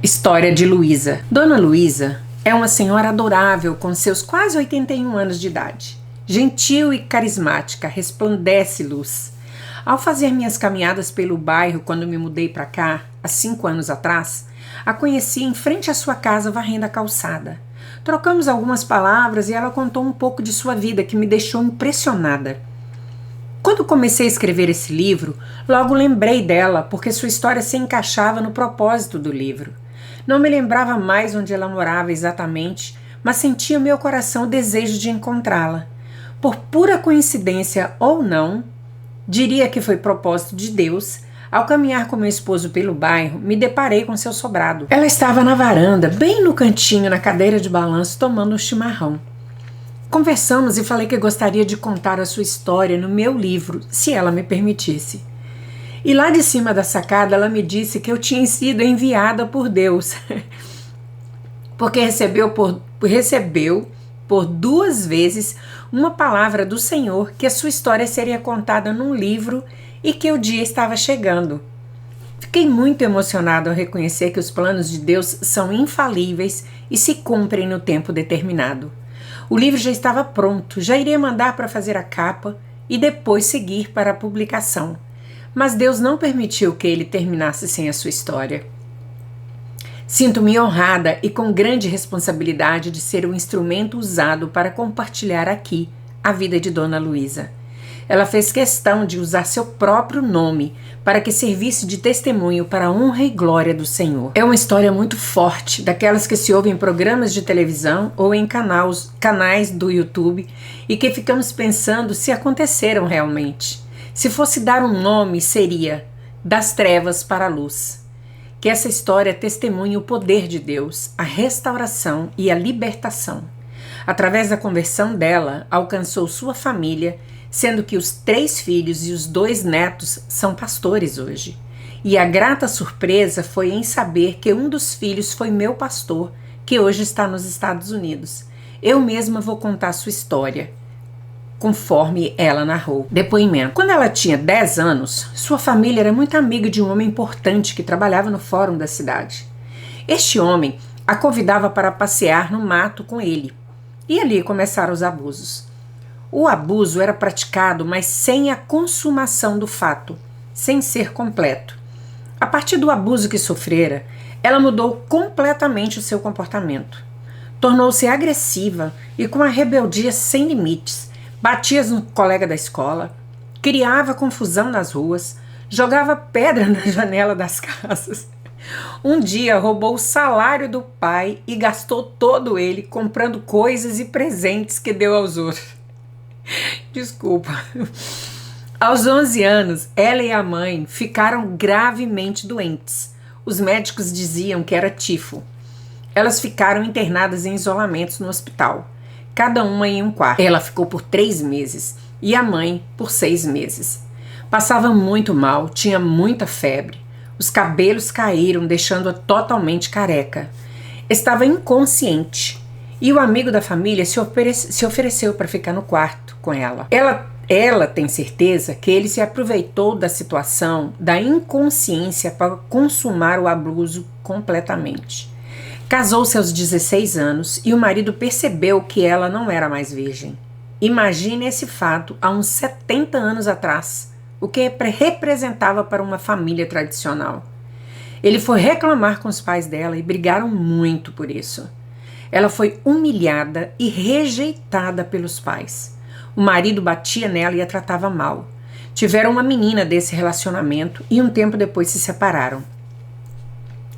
História de Luísa. Dona Luísa é uma senhora adorável com seus quase 81 anos de idade. Gentil e carismática, resplandece luz. Ao fazer minhas caminhadas pelo bairro quando me mudei para cá, há 5 anos atrás, a conheci em frente à sua casa varrendo a calçada. Trocamos algumas palavras e ela contou um pouco de sua vida que me deixou impressionada. Quando comecei a escrever esse livro, logo lembrei dela porque sua história se encaixava no propósito do livro. Não me lembrava mais onde ela morava exatamente, mas sentia no meu coração o desejo de encontrá-la. Por pura coincidência ou não, diria que foi propósito de Deus, ao caminhar com meu esposo pelo bairro, me deparei com seu sobrado. Ela estava na varanda, bem no cantinho, na cadeira de balanço, tomando um chimarrão. Conversamos e falei que gostaria de contar a sua história no meu livro, se ela me permitisse. E lá de cima da sacada ela me disse que eu tinha sido enviada por Deus, porque recebeu por 2 vezes uma palavra do Senhor que a sua história seria contada num livro e que o dia estava chegando. Fiquei muito emocionado ao reconhecer que os planos de Deus são infalíveis e se cumprem no tempo determinado. O livro já estava pronto, já iria mandar para fazer a capa e depois seguir para a publicação. Mas Deus não permitiu que ele terminasse sem a sua história. Sinto-me honrada e com grande responsabilidade de ser o instrumento usado para compartilhar aqui a vida de Dona Luísa. Ela fez questão de usar seu próprio nome para que servisse de testemunho para a honra e glória do Senhor. É uma história muito forte, daquelas que se ouvem em programas de televisão ou em canais do YouTube e que ficamos pensando se aconteceram realmente. Se fosse dar um nome, seria Das Trevas para a Luz. Que essa história testemunhe o poder de Deus, a restauração e a libertação. Através da conversão dela, alcançou sua família, sendo que os 3 filhos e os 2 netos são pastores hoje. E a grata surpresa foi em saber que um dos filhos foi meu pastor, que hoje está nos Estados Unidos. Eu mesma vou contar sua história, conforme ela narrou. Depoimento. Quando ela tinha 10 anos, sua família era muito amiga de um homem importante que trabalhava no fórum da cidade. Este homem a convidava para passear no mato com ele. E ali começaram os abusos. O abuso era praticado, mas sem a consumação do fato, sem ser completo. A partir do abuso que sofrera, ela mudou completamente o seu comportamento. Tornou-se agressiva e com a rebeldia sem limites. Batia no colega da escola, criava confusão nas ruas, jogava pedra na janela das casas. Um dia roubou o salário do pai e gastou todo ele comprando coisas e presentes que deu aos outros. Desculpa. Aos 11 anos, ela e a mãe ficaram gravemente doentes. Os médicos diziam que era tifo. Elas ficaram internadas em isolamentos no hospital, cada uma em um quarto. Ela ficou por 3 meses e a mãe por 6 meses. Passava muito mal, tinha muita febre. Os cabelos caíram, deixando-a totalmente careca. Estava inconsciente e o amigo da família se ofereceu para ficar no quarto com ela. Ela tem certeza que ele se aproveitou da situação, da inconsciência, para consumar o abuso completamente. Casou-se aos 16 anos e o marido percebeu que ela não era mais virgem. Imagine esse fato há uns 70 anos atrás, o que representava para uma família tradicional. Ele foi reclamar com os pais dela e brigaram muito por isso. Ela foi humilhada e rejeitada pelos pais. O marido batia nela e a tratava mal. Tiveram uma menina desse relacionamento e um tempo depois se separaram.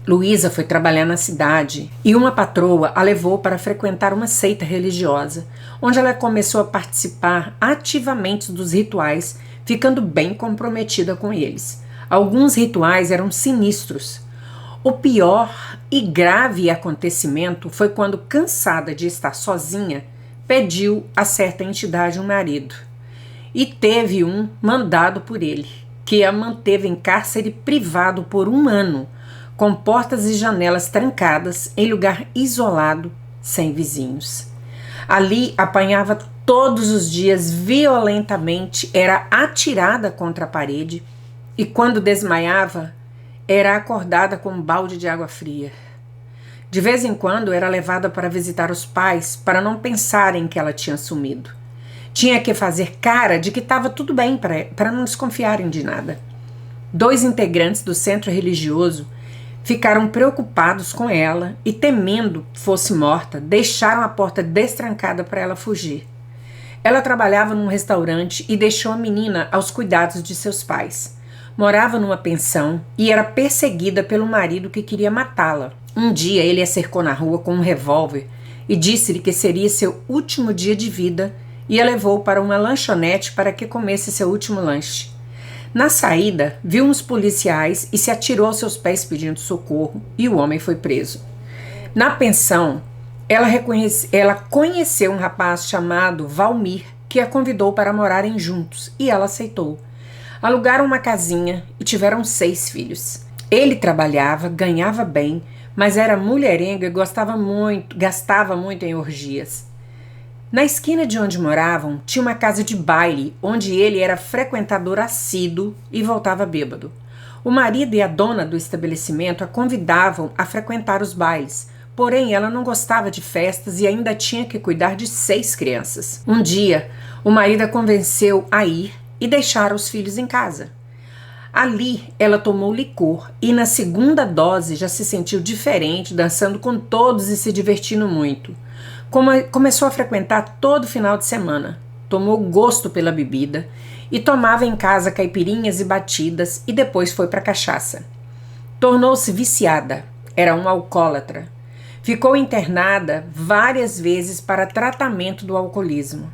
Luísa foi trabalhar na cidade e uma patroa a levou para frequentar uma seita religiosa, onde ela começou a participar ativamente dos rituais, ficando bem comprometida com eles. Alguns rituais eram sinistros. O pior e grave acontecimento foi quando, cansada de estar sozinha, pediu a certa entidade um marido. E teve um mandado por ele, que a manteve em cárcere privado por 1 ano, com portas e janelas trancadas, em lugar isolado, sem vizinhos. Ali apanhava todos os dias violentamente, era atirada contra a parede e, quando desmaiava, era acordada com um balde de água fria. De vez em quando era levada para visitar os pais para não pensarem que ela tinha sumido. Tinha que fazer cara de que estava tudo bem para não desconfiarem de nada. 2 integrantes do centro religioso ficaram preocupados com ela e, temendo fosse morta, deixaram a porta destrancada para ela fugir. Ela trabalhava num restaurante e deixou a menina aos cuidados de seus pais. Morava numa pensão e era perseguida pelo marido que queria matá-la. Um dia ele a cercou na rua com um revólver e disse-lhe que seria seu último dia de vida e a levou para uma lanchonete para que comesse seu último lanche. Na saída, viu uns policiais e se atirou aos seus pés pedindo socorro e o homem foi preso. Na pensão, ela conheceu um rapaz chamado Valmir que a convidou para morarem juntos e ela aceitou. Alugaram uma casinha e tiveram 6 filhos. Ele trabalhava, ganhava bem, mas era mulherengo e gastava muito em orgias. Na esquina de onde moravam, tinha uma casa de baile, onde ele era frequentador assíduo e voltava bêbado. O marido e a dona do estabelecimento a convidavam a frequentar os bailes, porém ela não gostava de festas e ainda tinha que cuidar de 6 crianças. Um dia, o marido a convenceu a ir e deixar os filhos em casa. Ali, ela tomou licor e na segunda dose já se sentiu diferente, dançando com todos e se divertindo muito. Começou a frequentar todo final de semana, tomou gosto pela bebida e tomava em casa caipirinhas e batidas e depois foi para a cachaça. Tornou-se viciada, era uma alcoólatra. Ficou internada várias vezes para tratamento do alcoolismo.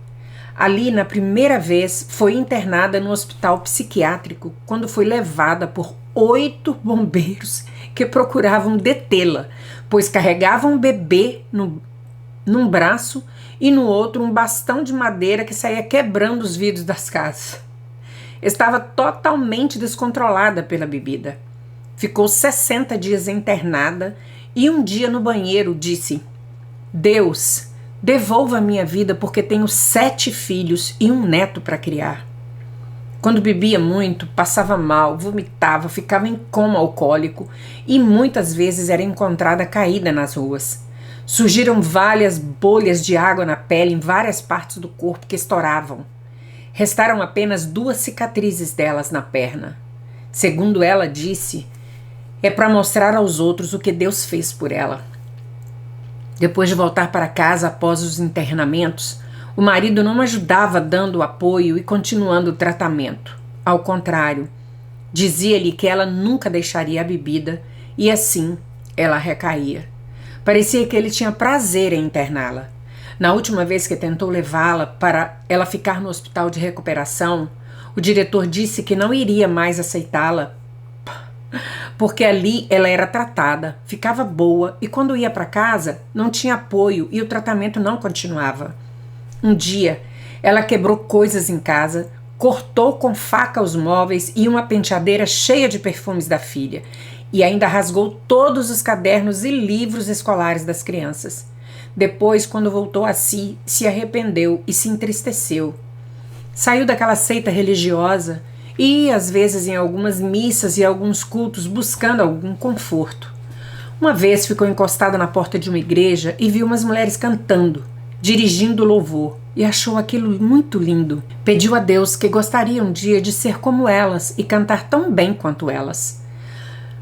Ali, na primeira vez, foi internada no hospital psiquiátrico quando foi levada por 8 bombeiros que procuravam detê-la, pois carregavam um bebê num braço e no outro um bastão de madeira que saía quebrando os vidros das casas. Estava totalmente descontrolada pela bebida. Ficou 60 dias internada e um dia no banheiro disse: Deus, devolva a minha vida porque tenho 7 filhos e um neto para criar. Quando bebia muito, passava mal, vomitava, ficava em coma alcoólico e muitas vezes era encontrada caída nas ruas. Surgiram várias bolhas de água na pele em várias partes do corpo que estouravam. Restaram apenas 2 cicatrizes delas na perna. Segundo ela disse, é para mostrar aos outros o que Deus fez por ela. Depois de voltar para casa após os internamentos, o marido não ajudava dando apoio e continuando o tratamento. Ao contrário, dizia-lhe que ela nunca deixaria a bebida e assim ela recaía. Parecia que ele tinha prazer em interná-la. Na última vez que tentou levá-la para ela ficar no hospital de recuperação, o diretor disse que não iria mais aceitá-la porque ali ela era tratada, ficava boa e quando ia para casa não tinha apoio e o tratamento não continuava. Um dia, ela quebrou coisas em casa, cortou com faca os móveis e uma penteadeira cheia de perfumes da filha e ainda rasgou todos os cadernos e livros escolares das crianças. Depois, quando voltou a si, se arrependeu e se entristeceu. Saiu daquela seita religiosa e ia às vezes em algumas missas e alguns cultos buscando algum conforto. Uma vez ficou encostada na porta de uma igreja e viu umas mulheres cantando, dirigindo louvor, e achou aquilo muito lindo. Pediu a Deus que gostaria um dia de ser como elas e cantar tão bem quanto elas.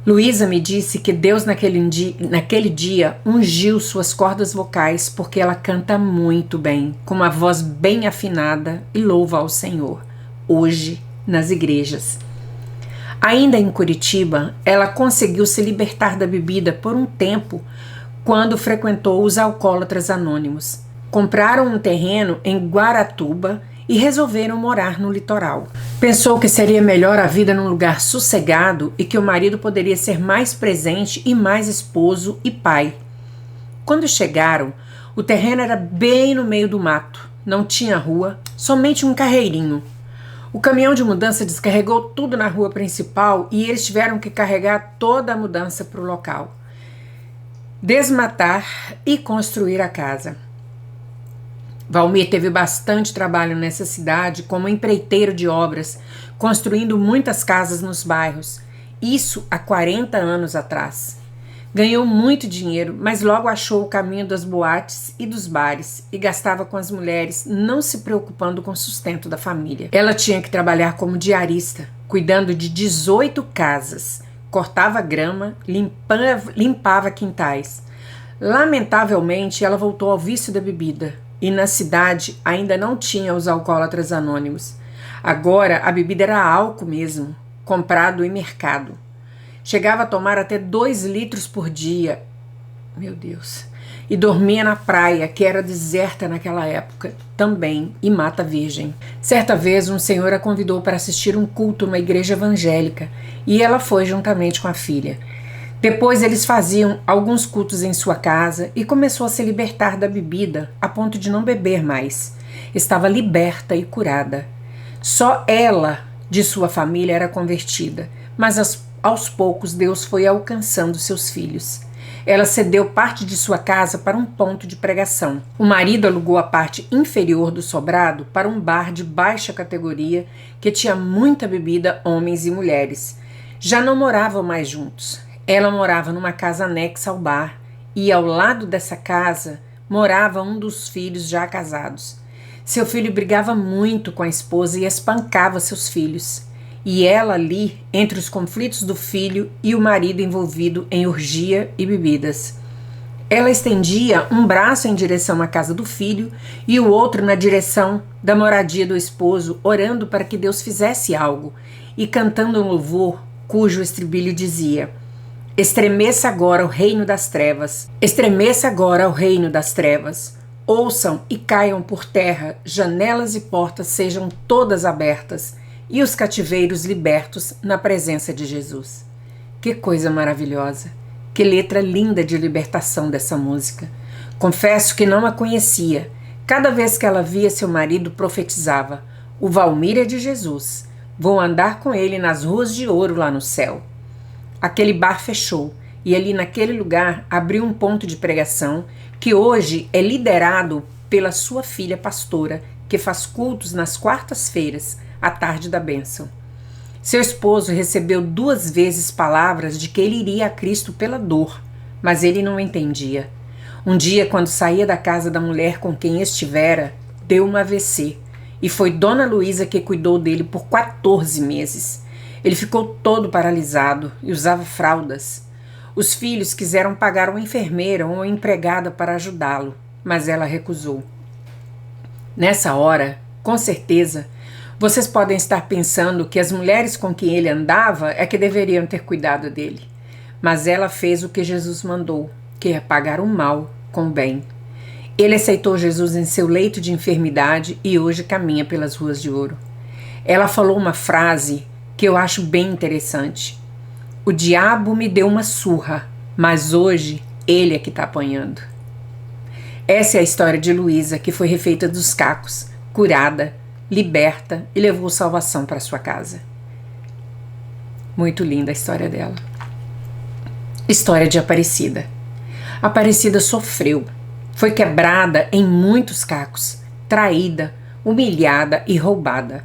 Luísa me disse que Deus naquele dia ungiu suas cordas vocais porque ela canta muito bem, com uma voz bem afinada e louva ao Senhor, hoje nas igrejas. Ainda em Curitiba, ela conseguiu se libertar da bebida por um tempo quando frequentou os Alcoólatras Anônimos. Compraram um terreno em Guaratuba e resolveram morar no litoral. Pensou que seria melhor a vida num lugar sossegado e que o marido poderia ser mais presente e mais esposo e pai. Quando chegaram, o terreno era bem no meio do mato. Não tinha rua, somente um carreirinho. O caminhão de mudança descarregou tudo na rua principal e eles tiveram que carregar toda a mudança para o local, desmatar e construir a casa. Valmir teve bastante trabalho nessa cidade como empreiteiro de obras, construindo muitas casas nos bairros. Isso há 40 anos atrás. Ganhou muito dinheiro, mas logo achou o caminho das boates e dos bares e gastava com as mulheres, não se preocupando com o sustento da família. Ela tinha que trabalhar como diarista, cuidando de 18 casas, cortava grama, limpava quintais. Lamentavelmente, ela voltou ao vício da bebida e na cidade ainda não tinha os alcoólatras anônimos. Agora a bebida era álcool mesmo, comprado em mercado. Chegava a tomar até 2 litros por dia. Meu Deus. E dormia na praia, que era deserta naquela época, também, e mata virgem. Certa vez, um senhor a convidou para assistir um culto numa igreja evangélica, e ela foi juntamente com a filha. Depois eles faziam alguns cultos em sua casa e começou a se libertar da bebida, a ponto de não beber mais. Estava liberta e curada. Só ela, de sua família, era convertida, mas aos poucos Deus foi alcançando seus filhos. Ela cedeu parte de sua casa para um ponto de pregação. O marido alugou a parte inferior do sobrado para um bar de baixa categoria que tinha muita bebida, homens e mulheres. Já não moravam mais juntos. Ela morava numa casa anexa ao bar e ao lado dessa casa morava um dos filhos já casados. Seu filho brigava muito com a esposa e espancava seus filhos. E ela ali, entre os conflitos do filho e o marido envolvido em orgia e bebidas. Ela estendia um braço em direção à casa do filho e o outro na direção da moradia do esposo, orando para que Deus fizesse algo e cantando um louvor cujo estribilho dizia: estremeça agora o reino das trevas, estremeça agora o reino das trevas. Ouçam e caiam por terra, janelas e portas sejam todas abertas, e os cativeiros libertos na presença de Jesus. Que coisa maravilhosa! Que letra linda de libertação dessa música! Confesso que não a conhecia. Cada vez que ela via seu marido, profetizava: o Valmir é de Jesus. Vou andar com ele nas ruas de ouro lá no céu. Aquele bar fechou e ali naquele lugar abriu um ponto de pregação que hoje é liderado pela sua filha pastora, que faz cultos nas quartas-feiras, à tarde da bênção. Seu esposo recebeu 2 vezes palavras de que ele iria a Cristo pela dor, mas ele não entendia. Um dia, quando saía da casa da mulher com quem estivera, deu um AVC, e foi Dona Luísa que cuidou dele por 14 meses. Ele ficou todo paralisado e usava fraldas. Os filhos quiseram pagar uma enfermeira ou uma empregada para ajudá-lo, mas ela recusou. Nessa hora, com certeza, vocês podem estar pensando que as mulheres com quem ele andava é que deveriam ter cuidado dele. Mas ela fez o que Jesus mandou, que é pagar o mal com o bem. Ele aceitou Jesus em seu leito de enfermidade e hoje caminha pelas ruas de ouro. Ela falou uma frase que eu acho bem interessante. O diabo me deu uma surra, mas hoje ele é que está apanhando. Essa é a história de Luísa, que foi refeita dos cacos, curada, liberta e levou salvação para sua casa. Muito linda a história dela. História de Aparecida. Aparecida sofreu, foi quebrada em muitos cacos, traída, humilhada e roubada.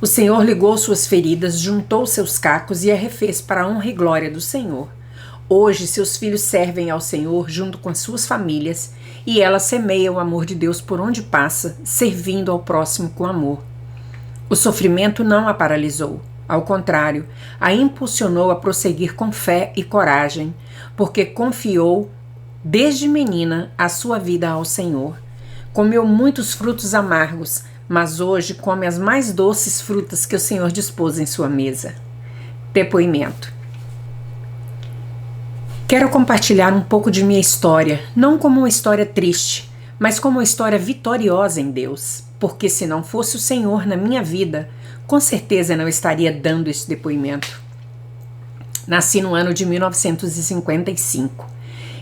O Senhor ligou suas feridas, juntou seus cacos e a refez para a honra e glória do Senhor. Hoje seus filhos servem ao Senhor junto com as suas famílias e ela semeia o amor de Deus por onde passa, servindo ao próximo com amor. O sofrimento não a paralisou, ao contrário, a impulsionou a prosseguir com fé e coragem, porque confiou desde menina a sua vida ao Senhor. Comeu muitos frutos amargos, mas hoje come as mais doces frutas que o Senhor dispôs em sua mesa. Depoimento. Quero compartilhar um pouco de minha história, não como uma história triste, mas como uma história vitoriosa em Deus, porque se não fosse o Senhor na minha vida, com certeza não estaria dando esse depoimento. Nasci no ano de 1955,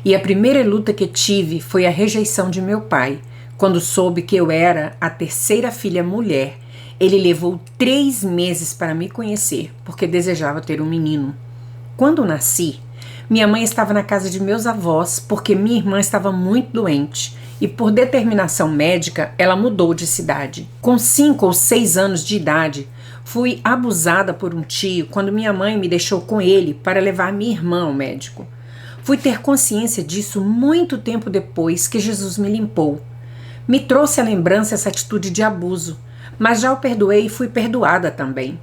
e a primeira luta que tive foi a rejeição de meu pai. Quando soube que eu era a 3ª filha mulher, ele levou 3 meses para me conhecer, porque desejava ter um menino. Quando nasci, minha mãe estava na casa de meus avós, porque minha irmã estava muito doente, e por determinação médica, ela mudou de cidade. Com 5 ou 6 anos de idade, fui abusada por um tio quando minha mãe me deixou com ele para levar minha irmã ao médico. Fui ter consciência disso muito tempo depois que Jesus me limpou. Me trouxe à lembrança essa atitude de abuso, mas já o perdoei e fui perdoada também.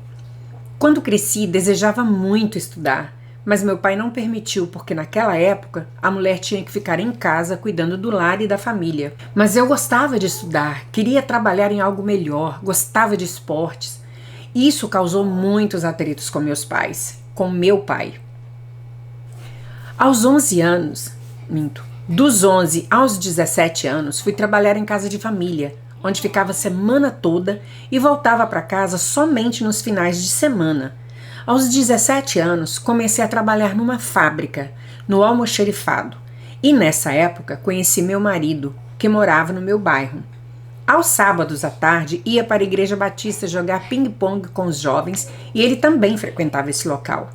Quando cresci, desejava muito estudar, mas meu pai não permitiu porque naquela época a mulher tinha que ficar em casa cuidando do lar e da família. Mas eu gostava de estudar, queria trabalhar em algo melhor, gostava de esportes. Isso causou muitos atritos com meus pais, com meu pai. Aos 11 anos, dos 11 aos 17 anos, fui trabalhar em casa de família, onde ficava a semana toda e voltava para casa somente nos finais de semana. Aos 17 anos, comecei a trabalhar numa fábrica, no almoxerifado, e nessa época conheci meu marido, que morava no meu bairro. Aos sábados à tarde, ia para a Igreja Batista jogar ping-pong com os jovens e ele também frequentava esse local.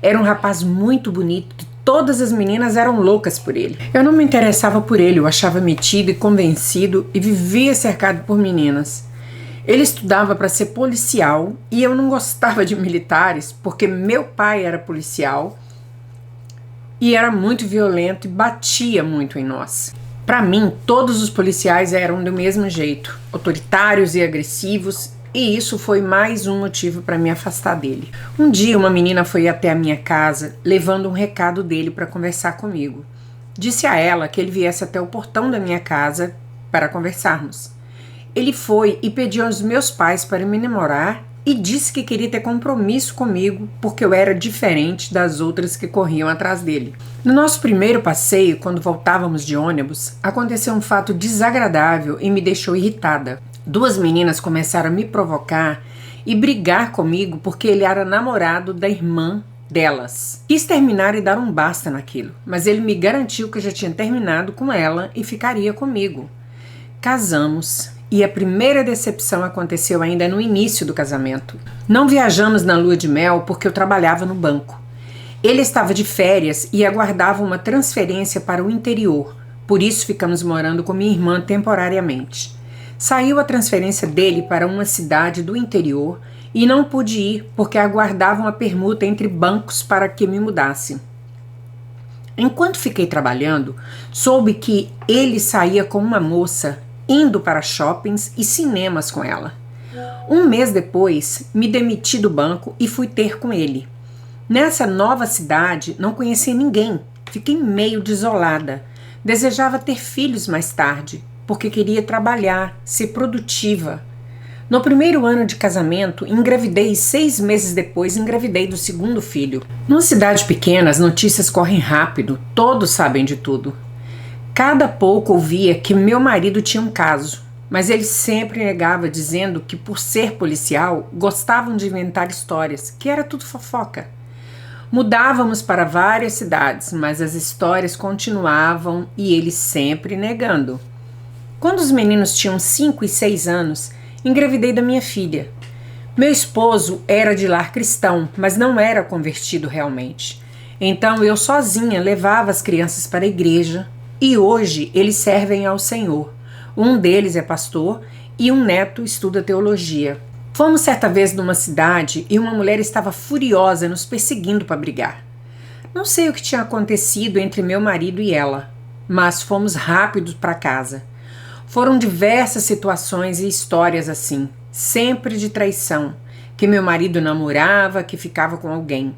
Era um rapaz muito bonito e todas as meninas eram loucas por ele. Eu não me interessava por ele, eu achava metido e convencido e vivia cercado por meninas. Ele estudava para ser policial e eu não gostava de militares porque meu pai era policial e era muito violento e batia muito em nós. Para mim, todos os policiais eram do mesmo jeito, autoritários e agressivos, e isso foi mais um motivo para me afastar dele. Um dia uma menina foi até a minha casa levando um recado dele para conversar comigo. Disse a ela que ele viesse até o portão da minha casa para conversarmos. Ele foi e pediu aos meus pais para me namorar e disse que queria ter compromisso comigo porque eu era diferente das outras que corriam atrás dele. No nosso primeiro passeio, quando voltávamos de ônibus, aconteceu um fato desagradável e me deixou irritada. Duas meninas começaram a me provocar e brigar comigo porque ele era namorado da irmã delas. Quis terminar e dar um basta naquilo, mas ele me garantiu que já tinha terminado com ela e ficaria comigo. Casamos. E a primeira decepção aconteceu ainda no início do casamento. Não viajamos na lua de mel porque eu trabalhava no banco. Ele estava de férias e aguardava uma transferência para o interior, por isso ficamos morando com minha irmã temporariamente. Saiu a transferência dele para uma cidade do interior e não pude ir porque aguardava uma permuta entre bancos para que me mudasse. Enquanto fiquei trabalhando, soube que ele saía com uma moça indo para shoppings e cinemas com ela. Um mês depois, me demiti do banco e fui ter com ele. Nessa nova cidade, não conhecia ninguém. Fiquei meio desolada. Desejava ter filhos mais tarde, porque queria trabalhar, ser produtiva. No primeiro ano de casamento, engravidei e 6 meses depois engravidei do segundo filho. Numa cidade pequena, as notícias correm rápido, todos sabem de tudo. Cada pouco ouvia que meu marido tinha um caso, mas ele sempre negava, dizendo que por ser policial, gostavam de inventar histórias, que era tudo fofoca. Mudávamos para várias cidades, mas as histórias continuavam e ele sempre negando. Quando os meninos tinham 5 e 6 anos, engravidei da minha filha. Meu esposo era de lar cristão, mas não era convertido realmente. Então eu sozinha levava as crianças para a igreja, e hoje eles servem ao Senhor. Um deles é pastor e um neto estuda teologia. Fomos certa vez numa cidade e uma mulher estava furiosa nos perseguindo para brigar. Não sei o que tinha acontecido entre meu marido e ela, mas fomos rápidos para casa. Foram diversas situações e histórias assim, sempre de traição, que meu marido namorava, que ficava com alguém.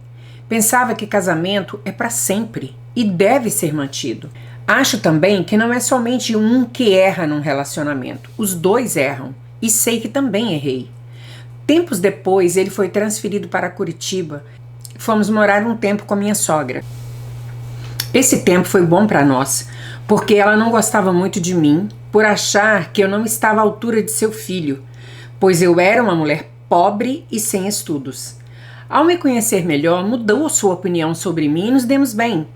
Pensava que casamento é para sempre e deve ser mantido. Acho também que não é somente um que erra num relacionamento, os dois erram, e sei que também errei. Tempos depois, ele foi transferido para Curitiba. Fomos morar um tempo com minha sogra. Esse tempo foi bom para nós, porque ela não gostava muito de mim, por achar que eu não estava à altura de seu filho, pois eu era uma mulher pobre e sem estudos. Ao me conhecer melhor, mudou sua opinião sobre mim e nos demos bem.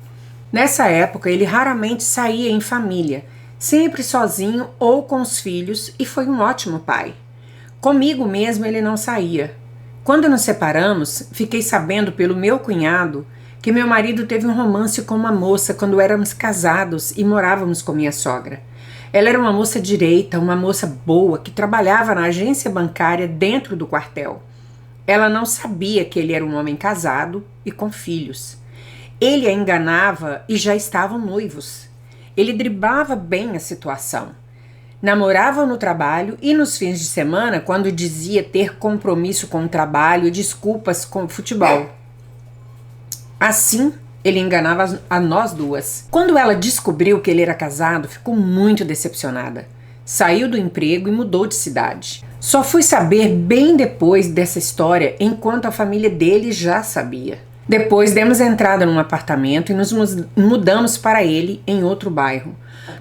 Nessa época, ele raramente saía em família, sempre sozinho ou com os filhos, e foi um ótimo pai. Comigo mesmo ele não saía. Quando nos separamos, fiquei sabendo pelo meu cunhado que meu marido teve um romance com uma moça quando éramos casados e morávamos com minha sogra. Ela era uma moça direita, uma moça boa, que trabalhava na agência bancária dentro do quartel. Ela não sabia que ele era um homem casado e com filhos. Ele a enganava e já estavam noivos. Ele driblava bem a situação. Namoravam no trabalho e nos fins de semana, quando dizia ter compromisso com o trabalho e desculpas com o futebol. Assim, ele enganava a nós duas. Quando ela descobriu que ele era casado, ficou muito decepcionada. Saiu do emprego e mudou de cidade. Só fui saber bem depois dessa história, enquanto a família dele já sabia. Depois demos entrada num apartamento e nos mudamos para ele em outro bairro.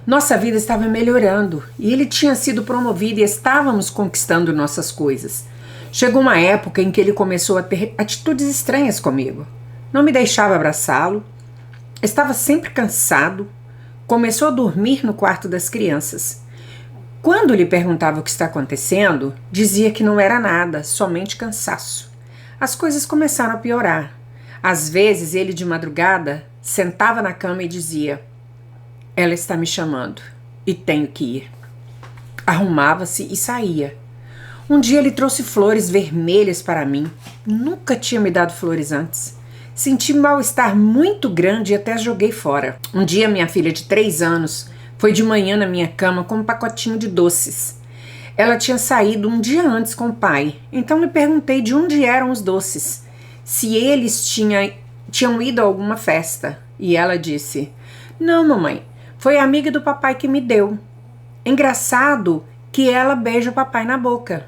Nossa vida estava melhorando e ele tinha sido promovido e estávamos conquistando nossas coisas. Chegou uma época em que ele começou a ter atitudes estranhas comigo. Não me deixava abraçá-lo, estava sempre cansado, começou a dormir no quarto das crianças. Quando lhe perguntava o que está acontecendo, dizia que não era nada, somente cansaço. As coisas começaram a piorar. Às vezes ele de madrugada sentava na cama e dizia: ela está me chamando e tenho que ir. Arrumava-se e saía. Um dia ele trouxe flores vermelhas para mim. Nunca tinha me dado flores antes. Senti mal-estar muito grande e até joguei fora. Um dia minha filha de 3 anos foi de manhã na minha cama com um pacotinho de doces. Ela tinha saído um dia antes com o pai, então lhe perguntei de onde eram os doces, se eles tinham ido a alguma festa. E ela disse: não, mamãe, foi a amiga do papai que me deu. Engraçado que ela beija o papai na boca.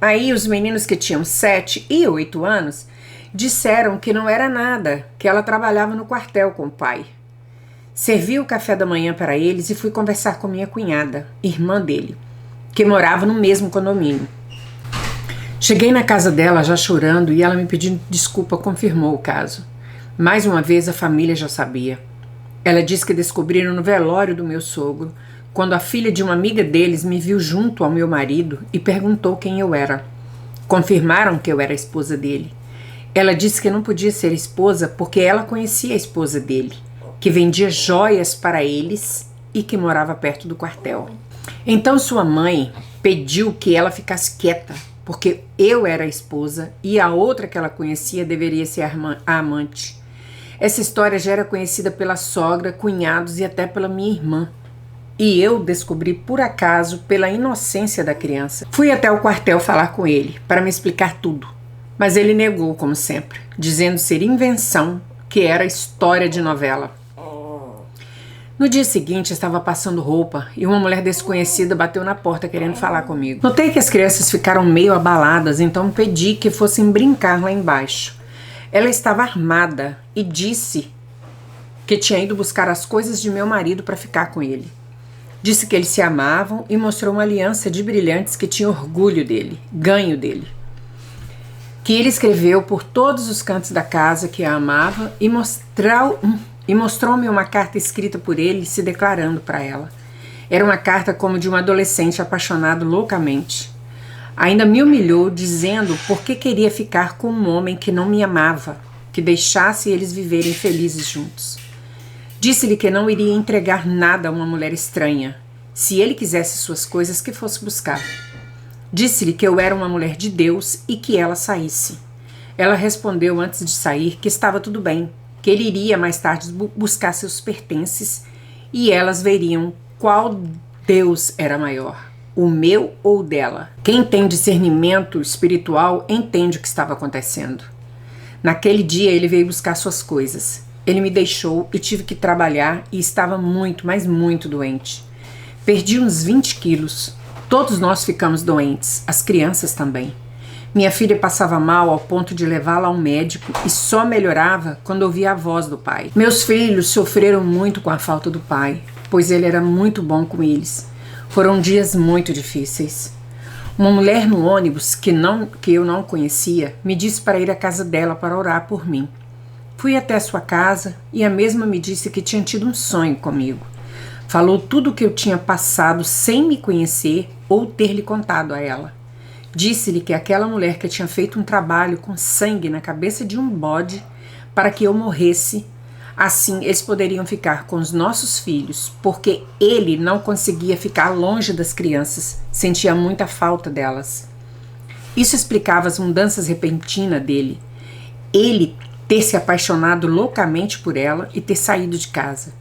Aí os meninos que tinham 7 e 8 anos disseram que não era nada, que ela trabalhava no quartel com o pai. Servi o café da manhã para eles e fui conversar com minha cunhada, irmã dele, que morava no mesmo condomínio. Cheguei na casa dela já chorando e ela me pedindo desculpa confirmou o caso. Mais uma vez a família já sabia. Ela disse que descobriram no velório do meu sogro, quando a filha de uma amiga deles me viu junto ao meu marido e perguntou quem eu era. Confirmaram que eu era a esposa dele. Ela disse que não podia ser esposa porque ela conhecia a esposa dele, que vendia joias para eles e que morava perto do quartel. Então sua mãe pediu que ela ficasse quieta, porque eu era a esposa e a outra que ela conhecia deveria ser a amante. Essa história já era conhecida pela sogra, cunhados e até pela minha irmã. E eu descobri por acaso pela inocência da criança. Fui até o quartel falar com ele para me explicar tudo, mas ele negou como sempre, dizendo ser invenção, que era história de novela. No dia seguinte estava passando roupa e uma mulher desconhecida bateu na porta querendo falar comigo. Notei que as crianças ficaram meio abaladas, então pedi que fossem brincar lá embaixo. Ela estava armada e disse que tinha ido buscar as coisas de meu marido para ficar com ele. Disse que eles se amavam e mostrou uma aliança de brilhantes que tinha orgulho dele, ganho dele. Que ele escreveu por todos os cantos da casa que a amava e mostrou-me uma carta escrita por ele se declarando para ela. Era uma carta como de um adolescente apaixonado loucamente. Ainda me humilhou dizendo por que queria ficar com um homem que não me amava, que deixasse eles viverem felizes juntos. Disse-lhe que não iria entregar nada a uma mulher estranha. Se ele quisesse suas coisas, que fosse buscar. Disse-lhe que eu era uma mulher de Deus e que ela saísse. Ela respondeu antes de sair que estava tudo bem, que ele iria mais tarde buscar seus pertences e elas veriam qual Deus era maior, o meu ou o dela. Quem tem discernimento espiritual entende o que estava acontecendo. Naquele dia ele veio buscar suas coisas. Ele me deixou e tive que trabalhar e estava muito, mas muito doente. Perdi uns 20 quilos. Todos nós ficamos doentes, as crianças também. Minha filha passava mal ao ponto de levá-la ao médico e só melhorava quando ouvia a voz do pai. Meus filhos sofreram muito com a falta do pai, pois ele era muito bom com eles. Foram dias muito difíceis. Uma mulher no ônibus que eu não conhecia me disse para ir à casa dela para orar por mim. Fui até a sua casa e a mesma me disse que tinha tido um sonho comigo. Falou tudo o que eu tinha passado sem me conhecer ou ter lhe contado a ela. Disse-lhe que aquela mulher que tinha feito um trabalho com sangue na cabeça de um bode para que eu morresse, assim eles poderiam ficar com os nossos filhos, porque ele não conseguia ficar longe das crianças, sentia muita falta delas. Isso explicava as mudanças repentinas dele. Ele ter se apaixonado loucamente por ela e ter saído de casa.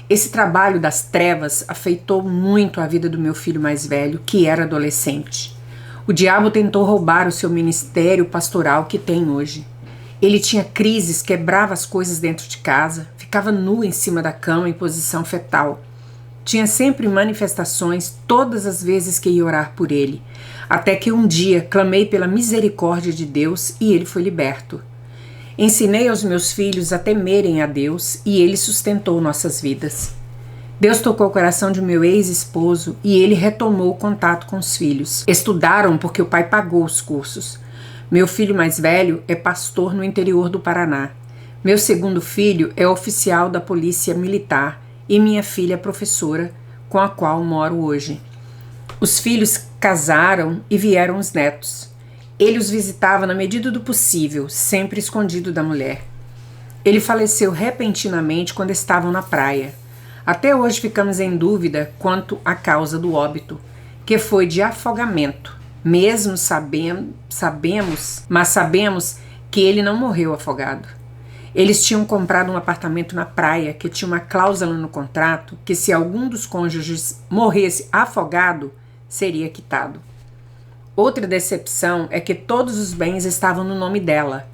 Esse trabalho das trevas afetou muito a vida do meu filho mais velho, que era adolescente. O diabo tentou roubar o seu ministério pastoral que tem hoje. Ele tinha crises, quebrava as coisas dentro de casa, ficava nu em cima da cama em posição fetal. Tinha sempre manifestações todas as vezes que ia orar por ele, até que um dia clamei pela misericórdia de Deus e ele foi liberto. Ensinei aos meus filhos a temerem a Deus e ele sustentou nossas vidas. Deus tocou o coração de meu ex-esposo e ele retomou o contato com os filhos. Estudaram porque o pai pagou os cursos. Meu filho mais velho é pastor no interior do Paraná. Meu segundo filho é oficial da Polícia Militar e minha filha é professora, com a qual moro hoje. Os filhos casaram e vieram os netos. Ele os visitava na medida do possível, sempre escondido da mulher. Ele faleceu repentinamente quando estavam na praia. Até hoje ficamos em dúvida quanto à causa do óbito, que foi de afogamento. Mesmo sabemos que ele não morreu afogado. Eles tinham comprado um apartamento na praia que tinha uma cláusula no contrato que se algum dos cônjuges morresse afogado, seria quitado. Outra decepção é que todos os bens estavam no nome dela.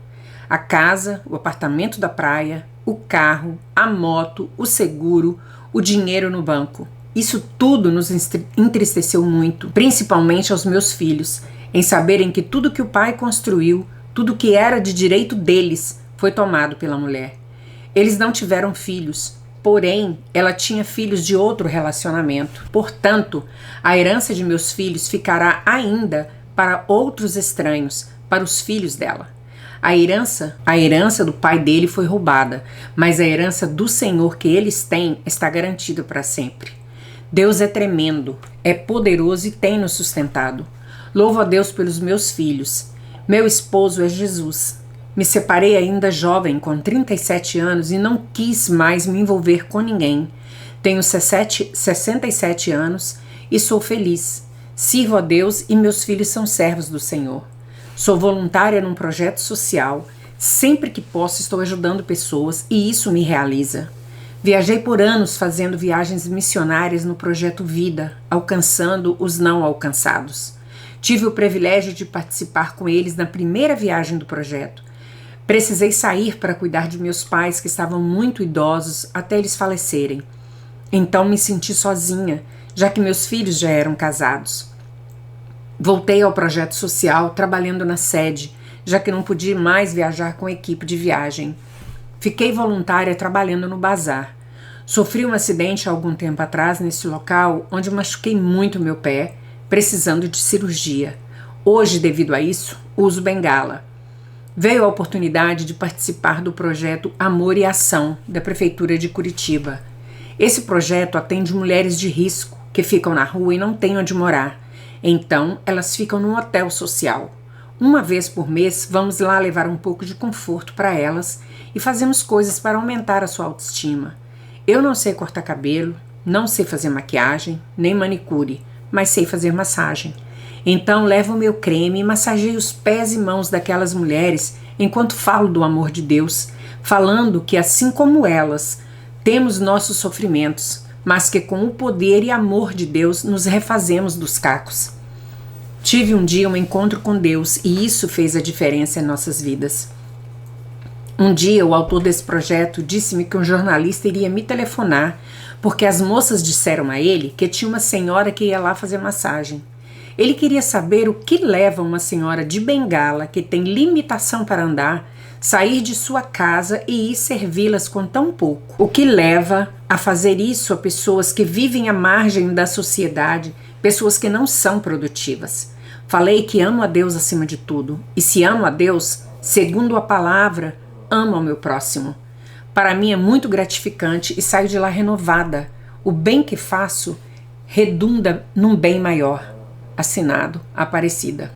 A casa, o apartamento da praia, o carro, a moto, o seguro, o dinheiro no banco. Isso tudo nos entristeceu muito, principalmente aos meus filhos, em saberem que tudo que o pai construiu, tudo que era de direito deles, foi tomado pela mulher. Eles não tiveram filhos, porém, ela tinha filhos de outro relacionamento. Portanto, a herança de meus filhos ficará ainda para outros estranhos, para os filhos dela. A herança do pai dele foi roubada, mas a herança do Senhor que eles têm está garantida para sempre. Deus é tremendo, é poderoso e tem nos sustentado. Louvo a Deus pelos meus filhos. Meu esposo é Jesus. Me separei ainda jovem, com 37 anos, e não quis mais me envolver com ninguém. Tenho 67 anos e sou feliz. Sirvo a Deus e meus filhos são servos do Senhor. Sou voluntária num projeto social. Sempre que posso estou ajudando pessoas e isso me realiza. Viajei por anos fazendo viagens missionárias no Projeto Vida, alcançando os não alcançados. Tive o privilégio de participar com eles na primeira viagem do projeto. Precisei sair para cuidar de meus pais que estavam muito idosos até eles falecerem. Então me senti sozinha, já que meus filhos já eram casados. Voltei ao projeto social trabalhando na sede, já que não podia mais viajar com a equipe de viagem. Fiquei voluntária trabalhando no bazar. Sofri um acidente há algum tempo atrás nesse local, onde machuquei muito meu pé, precisando de cirurgia. Hoje, devido a isso, uso bengala. Veio a oportunidade de participar do projeto Amor e Ação, da Prefeitura de Curitiba. Esse projeto atende mulheres de risco, que ficam na rua e não têm onde morar. Então, elas ficam num hotel social. Uma vez por mês, vamos lá levar um pouco de conforto para elas e fazemos coisas para aumentar a sua autoestima. Eu não sei cortar cabelo, não sei fazer maquiagem, nem manicure, mas sei fazer massagem. Então levo o meu creme e massageio os pés e mãos daquelas mulheres enquanto falo do amor de Deus, falando que assim como elas, temos nossos sofrimentos, mas que com o poder e amor de Deus nos refazemos dos cacos. Tive um dia um encontro com Deus e isso fez a diferença em nossas vidas. Um dia o autor desse projeto disse-me que um jornalista iria me telefonar porque as moças disseram a ele que tinha uma senhora que ia lá fazer massagem. Ele queria saber o que leva uma senhora de bengala, que tem limitação para andar, sair de sua casa e ir servi-las com tão pouco. O que leva a fazer isso a pessoas que vivem à margem da sociedade, pessoas que não são produtivas. Falei que amo a Deus acima de tudo, e se amo a Deus, segundo a palavra, amo ao meu próximo. Para mim é muito gratificante e saio de lá renovada. O bem que faço redunda num bem maior. Assinado Aparecida.